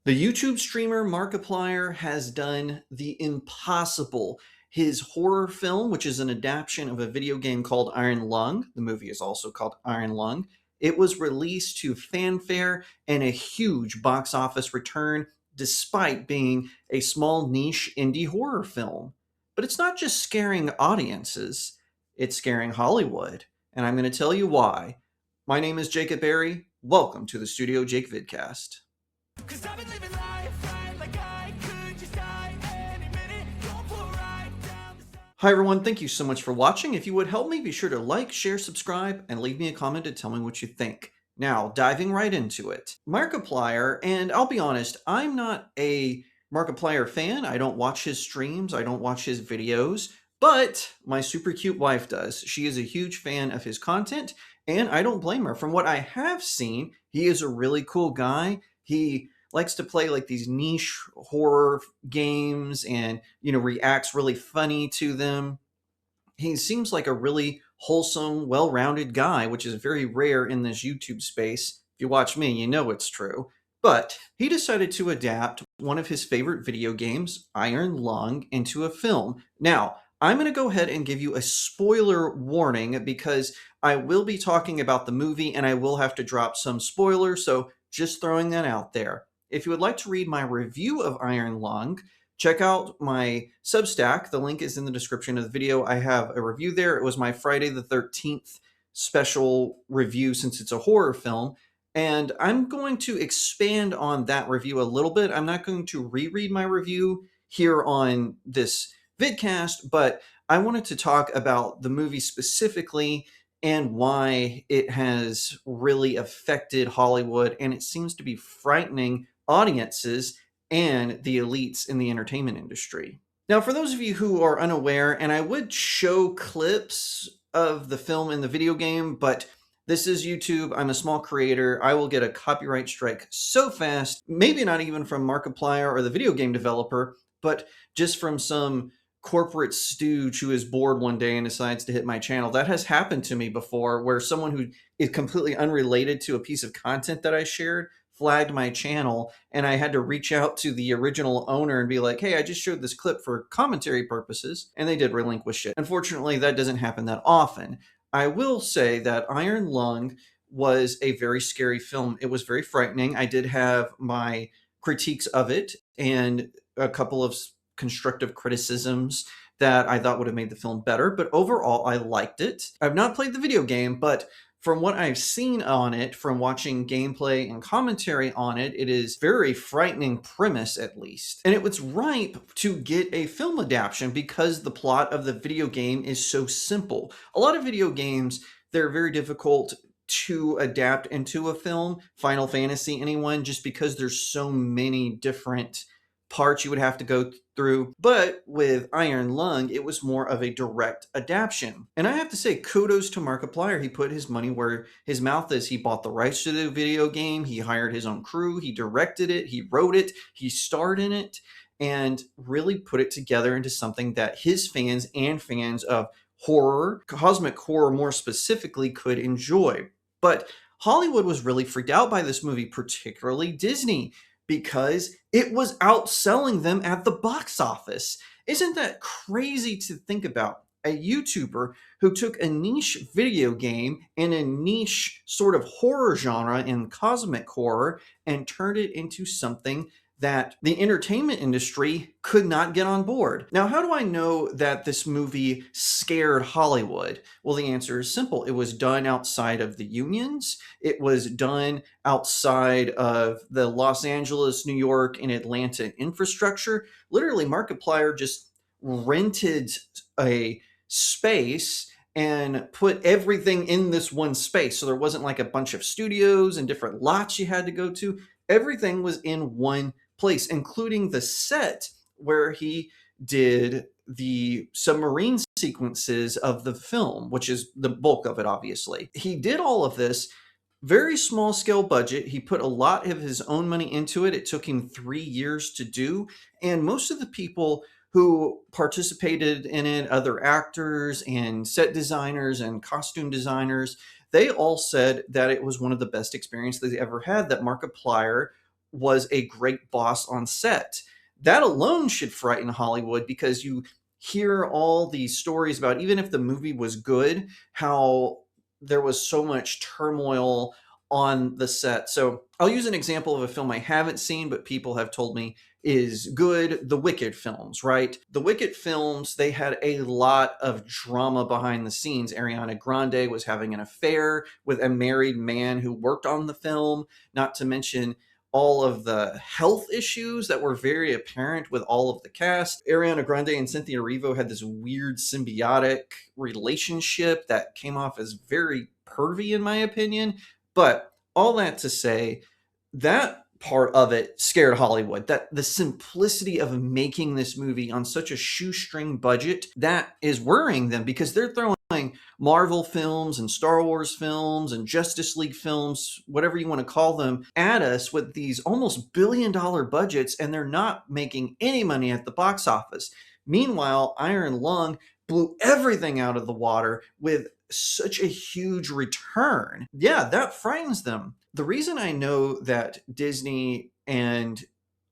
The YouTube streamer Markiplier has done the impossible. His horror film, which is an adaptation of a video game called Iron Lung, the movie is also called Iron Lung, it was released to fanfare and a huge box office return despite being a small niche indie horror film. But it's not just scaring audiences, it's scaring Hollywood. And I'm going to tell you why. My name is Jacob Berry. Welcome to the StudioJake vidcast. Cause I've been living life right like I could just die any minute. Don't pull right down the side. Hi everyone, thank you so much for watching. If you would help me, be sure to like, share, subscribe, and leave me a comment to tell me what you think. Now, diving right into it. Markiplier, and I'll be honest, I'm not a Markiplier fan. I don't watch his streams, I don't watch his videos, but my super cute wife does. She is a huge fan of his content, and I don't blame her. From what I have seen, he is a really cool guy. He likes to play like these niche horror games and, reacts really funny to them. He seems like a really wholesome, well-rounded guy, which is very rare in this YouTube space. If you watch me, you know it's true. But he decided to adapt one of his favorite video games, Iron Lung, into a film. Now, I'm going to go ahead and give you a spoiler warning because I will be talking about the movie and I will have to drop some spoilers, so just throwing that out there. If you would like to read my review of Iron Lung, check out my Substack. The link is in the description of the video. I have a review there. It was my Friday the 13th special review since it's a horror film. And I'm going to expand on that review a little bit. I'm not going to reread my review here on this vidcast, but I wanted to talk about the movie specifically and why it has really affected Hollywood, and it seems to be frightening audiences and the elites in the entertainment industry. Now, for those of you who are unaware, and I would show clips of the film in the video game, but this is YouTube. I'm a small creator. I will get a copyright strike so fast, maybe not even from Markiplier or the video game developer, but just from some corporate stooge who is bored one day and decides to hit my channel. That has happened to me before, where someone who is completely unrelated to a piece of content that I shared flagged my channel, and I had to reach out to the original owner and be like, hey, I just showed this clip for commentary purposes, and they did relinquish it. Unfortunately, that doesn't happen that often. I will say that Iron Lung was a very scary film. It was very frightening. I did have my critiques of it and a couple of constructive criticisms that I thought would have made the film better, but overall I liked it. I've not played the video game, but from what I've seen on it, from watching gameplay and commentary on it, it is very frightening premise, at least. And it was ripe to get a film adaptation because the plot of the video game is so simple. A lot of video games, they're very difficult to adapt into a film. Final Fantasy, anyone, just because there's so many different parts you would have to go through. But with Iron Lung, it was more of a direct adaptation. And I have to say, kudos to Markiplier. He put his money where his mouth is. He bought the rights to the video game. He hired his own crew. He directed it. He wrote it. He starred in it and really put it together into something that his fans and fans of horror, cosmic horror more specifically, could enjoy. But Hollywood was really freaked out by this movie, particularly Disney, because it was outselling them at the box office. Isn't that crazy to think about? A YouTuber who took a niche video game and a niche sort of horror genre in cosmic horror and turned it into something that the entertainment industry could not get on board. Now, how do I know that this movie scared Hollywood? Well, the answer is simple. It was done outside of the unions. It was done outside of the Los Angeles, New York, and Atlanta infrastructure. Literally, Markiplier just rented a space and put everything in this one space. So there wasn't like a bunch of studios and different lots you had to go to. Everything was in one place, including the set where he did the submarine sequences of the film, which is the bulk of it, obviously. He did all of this, very small scale budget. He put a lot of his own money into it. It took him 3 years to do. And most of the people who participated in it, other actors and set designers and costume designers, they all said that it was one of the best experiences they ever had, that Markiplier was a great boss on set. That alone should frighten Hollywood, because you hear all these stories about, even if the movie was good, how there was so much turmoil on the set. So I'll use an example of a film I haven't seen, but people have told me is good. The Wicked films, right? The Wicked films, they had a lot of drama behind the scenes. Ariana Grande was having an affair with a married man who worked on the film, not to mention all of the health issues that were very apparent with all of the cast. Ariana Grande and Cynthia Erivo had this weird symbiotic relationship that came off as very pervy, in my opinion. But all that to say, that part of it scared Hollywood. That the simplicity of making this movie on such a shoestring budget, that is worrying them, because they're throwing Marvel films and Star Wars films and Justice League films, whatever you want to call them, at us with these almost $1 billion budgets, and they're not making any money at the box office. Meanwhile, Iron Lung blew everything out of the water with such a huge return. Yeah, that frightens them. The reason I know that Disney and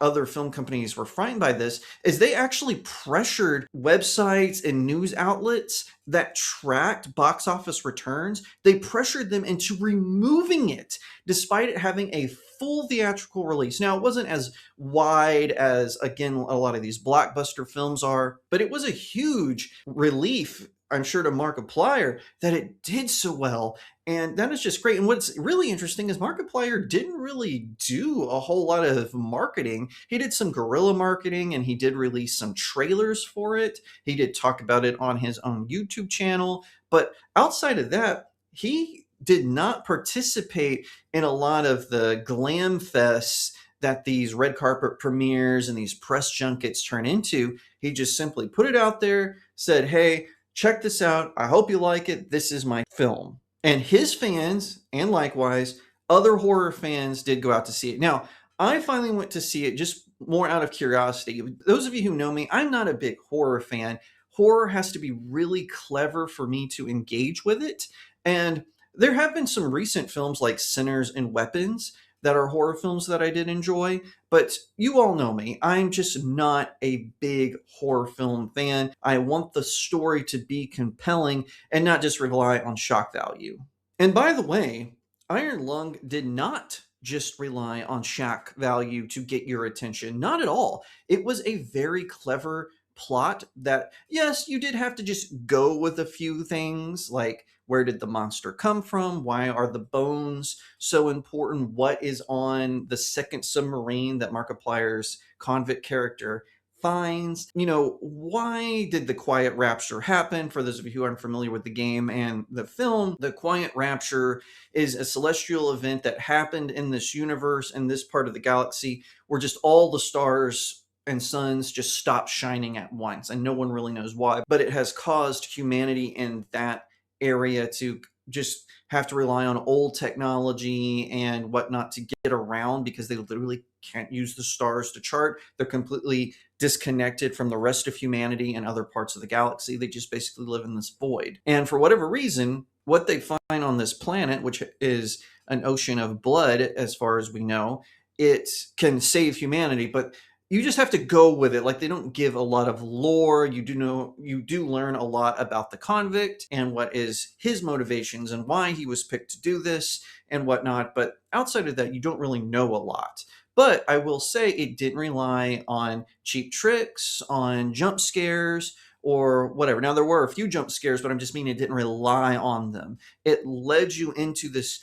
other film companies were frightened by this is they actually pressured websites and news outlets that tracked box office returns. They pressured them into removing it, despite it having a full theatrical release. Now, it wasn't as wide as, again, a lot of these blockbuster films are, but it was a huge relief, I'm sure, to Markiplier that it did so well. And that is just great. And what's really interesting is Markiplier didn't really do a whole lot of marketing. He did some guerrilla marketing, and he did release some trailers for it. He did talk about it on his own YouTube channel. But outside of that, he did not participate in a lot of the glam fests that these red carpet premieres and these press junkets turn into. He just simply put it out there, said, hey, check this out. I hope you like it. This is my film. And his fans, and likewise, other horror fans, did go out to see it. Now, I finally went to see it just more out of curiosity. Those of you who know me, I'm not a big horror fan. Horror has to be really clever for me to engage with it. And there have been some recent films like Sinners and Weapons that are horror films that I did enjoy, but you all know me. I'm just not a big horror film fan. I want the story to be compelling and not just rely on shock value. And by the way, Iron Lung did not just rely on shock value to get your attention. Not at all. It was a very clever plot that, yes, you did have to just go with a few things, like where did the monster come from? Why are the bones so important? What is on the second submarine that Markiplier's convict character finds? You know, why did the Quiet Rapture happen? For those of you who aren't familiar with the game and the film, the Quiet Rapture is a celestial event that happened in this universe, in this part of the galaxy, where just all the stars and suns just stopped shining at once, and no one really knows why, but it has caused humanity in that area to just have to rely on old technology and whatnot to get around, because they literally can't use the stars to chart. They're completely disconnected from the rest of humanity and other parts of the galaxy. They just basically live in this void. And for whatever reason, what they find on this planet, which is an ocean of blood, as far as we know, it can save humanity, but you just have to go with it. Like, they don't give a lot of lore. You do learn a lot about the convict and what is his motivations and why he was picked to do this and whatnot. But outside of that, you don't really know a lot. But I will say it didn't rely on cheap tricks, on jump scares, or whatever. Now, there were a few jump scares, but I'm just meaning it didn't rely on them. It led you into this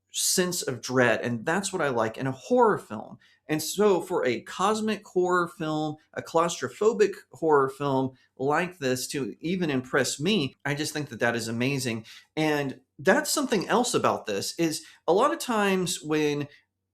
sense of dread, and that's what I like in a horror film. And so for a cosmic horror film, a claustrophobic horror film like this to even impress me, I just think that that is amazing. And that's something else about this, is a lot of times when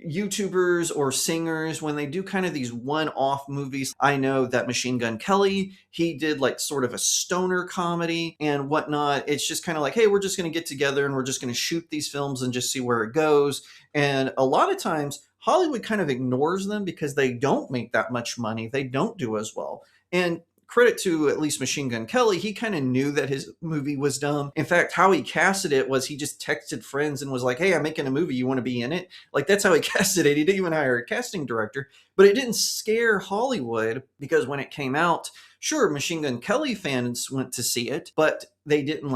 YouTubers or singers, when they do kind of these one-off movies, I know that Machine Gun Kelly, he did like sort of a stoner comedy and whatnot. It's just kind of like, hey, we're just going to get together and we're just going to shoot these films and just see where it goes. And a lot of times Hollywood kind of ignores them because they don't make that much money. They don't do as well. And credit to at least Machine Gun Kelly, he kind of knew that his movie was dumb. In fact, how he casted it was he just texted friends and was like, hey, I'm making a movie. You want to be in it? Like, that's how he casted it. He didn't even hire a casting director. But it didn't scare Hollywood because when it came out, sure, Machine Gun Kelly fans went to see it, but they didn't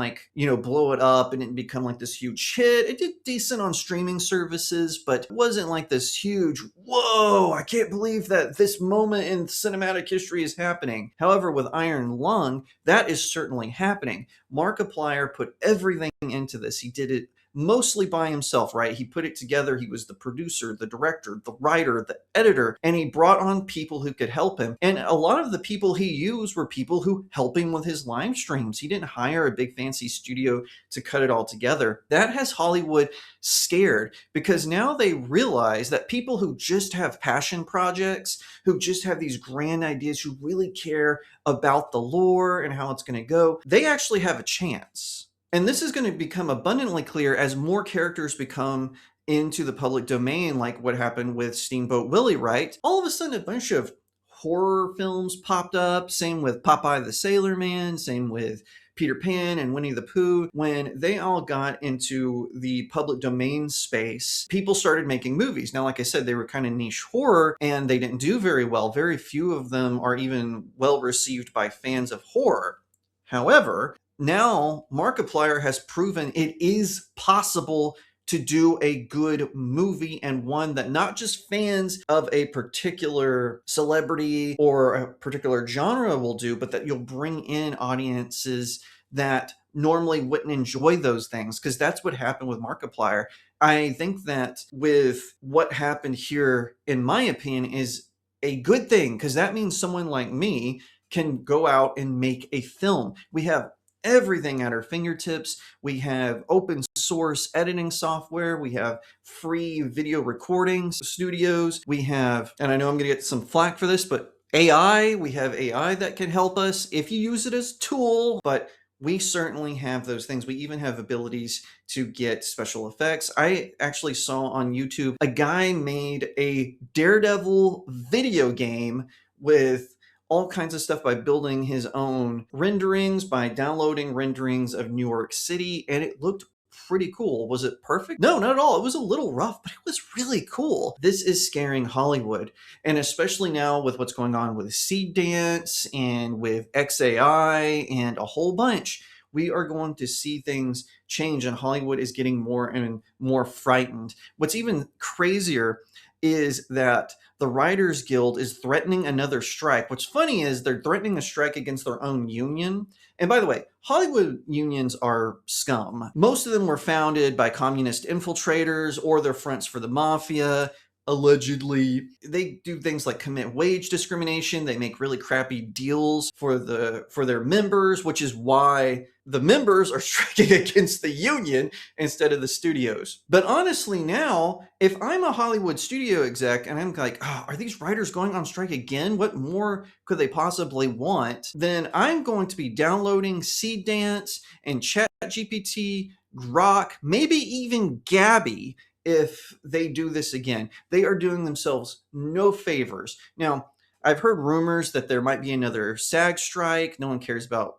blow it up and it didn't become like this huge hit. It did decent on streaming services, but it wasn't like this huge, whoa, I can't believe that this moment in cinematic history is happening. However, with Iron Lung, that is certainly happening. Markiplier put everything into this. He did it mostly by himself, right? He put it together. He was the producer, the director, the writer, the editor, and he brought on people who could help him. And a lot of the people he used were people who help him with his live streams. He didn't hire a big fancy studio to cut it all together. That has Hollywood scared because now they realize that people who just have passion projects, who just have these grand ideas, who really care about the lore and how it's going to go, they actually have a chance. And this is going to become abundantly clear as more characters become into the public domain, like what happened with Steamboat Willie, right? All of a sudden, a bunch of horror films popped up. Same with Popeye the Sailor Man, same with Peter Pan and Winnie the Pooh. When they all got into the public domain space, people started making movies. Now, like I said, they were kind of niche horror and they didn't do very well. Very few of them are even well received by fans of horror. However, now Markiplier has proven it is possible to do a good movie, and one that not just fans of a particular celebrity or a particular genre will do, but that you'll bring in audiences that normally wouldn't enjoy those things, because that's what happened with Markiplier. I think that with what happened here, in my opinion, is a good thing, because that means someone like me can go out and make a film. We have everything at our fingertips. We have open source editing software. We have free video recording studios. We have, and I know I'm going to get some flack for this, but AI, we have AI that can help us if you use it as a tool, but we certainly have those things. We even have abilities to get special effects. I actually saw on YouTube a guy made a Daredevil video game with all kinds of stuff by building his own renderings, by downloading renderings of New York City, and it looked pretty cool. Was it perfect? No, not at all. It was a little rough, but it was really cool. This is scaring Hollywood, and especially now with what's going on with Seed Dance and with XAI and a whole bunch, we are going to see things change, and Hollywood is getting more and more frightened. What's even crazier is that the Writers Guild is threatening another strike. What's funny is they're threatening a strike against their own union. And by the way, Hollywood unions are scum. Most of them were founded by communist infiltrators or they're fronts for the mafia. Allegedly, they do things like commit wage discrimination. They make really crappy deals for their members, which is why the members are striking against the union instead of the studios. But honestly, now, if I'm a Hollywood studio exec and I'm like, oh, are these writers going on strike again? What more could they possibly want? Then I'm going to be downloading Seed Dance and ChatGPT, Grok, maybe even Gabby. If they do this again, they are doing themselves no favors. Now, I've heard rumors that there might be another SAG strike. No one cares about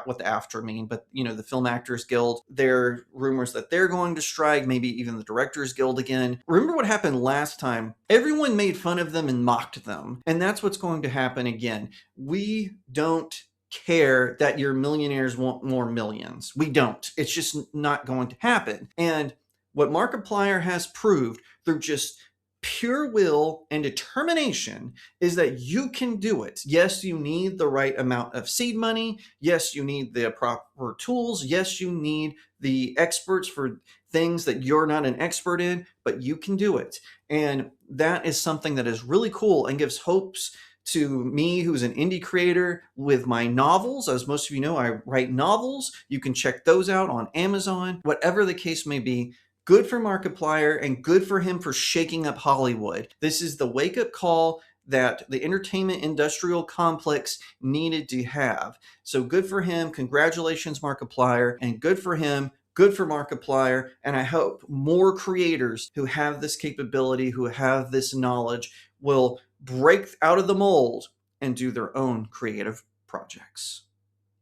what the after mean, but the Film Actors Guild, there are rumors that they're going to strike, maybe even the Directors Guild again. Remember what happened last time? Everyone made fun of them and mocked them, and that's what's going to happen again. We don't care that your millionaires want more millions. We don't. It's just not going to happen. And what Markiplier has proved through just pure will and determination is that you can do it. Yes, you need the right amount of seed money. Yes, you need the proper tools. Yes, you need the experts for things that you're not an expert in, but you can do it. And that is something that is really cool and gives hopes to me, who's an indie creator, with my novels. As most of you know, I write novels. You can check those out on Amazon. Whatever the case may be, good for Markiplier and good for him for shaking up Hollywood. This is the wake-up call that the entertainment industrial complex needed to have. So good for him. Congratulations, Markiplier. And good for him. Good for Markiplier. And I hope more creators who have this capability, who have this knowledge, will break out of the mold and do their own creative projects.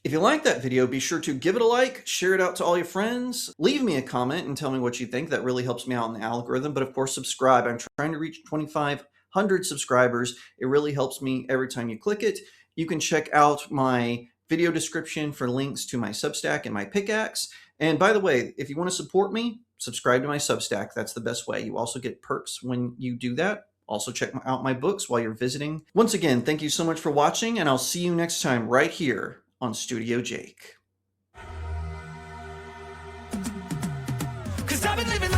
If you like that video, be sure to give it a like, share it out to all your friends, leave me a comment and tell me what you think. That really helps me out in the algorithm. But of course, subscribe. I'm trying to reach 2,500 subscribers. It really helps me every time you click it. You can check out my video description for links to my Substack and my PickAx. And by the way, if you want to support me, subscribe to my Substack. That's the best way. You also get perks when you do that. Also check out my books while you're visiting. Once again, thank you so much for watching, and I'll see you next time right here on StudioJake. 'Cause I've been living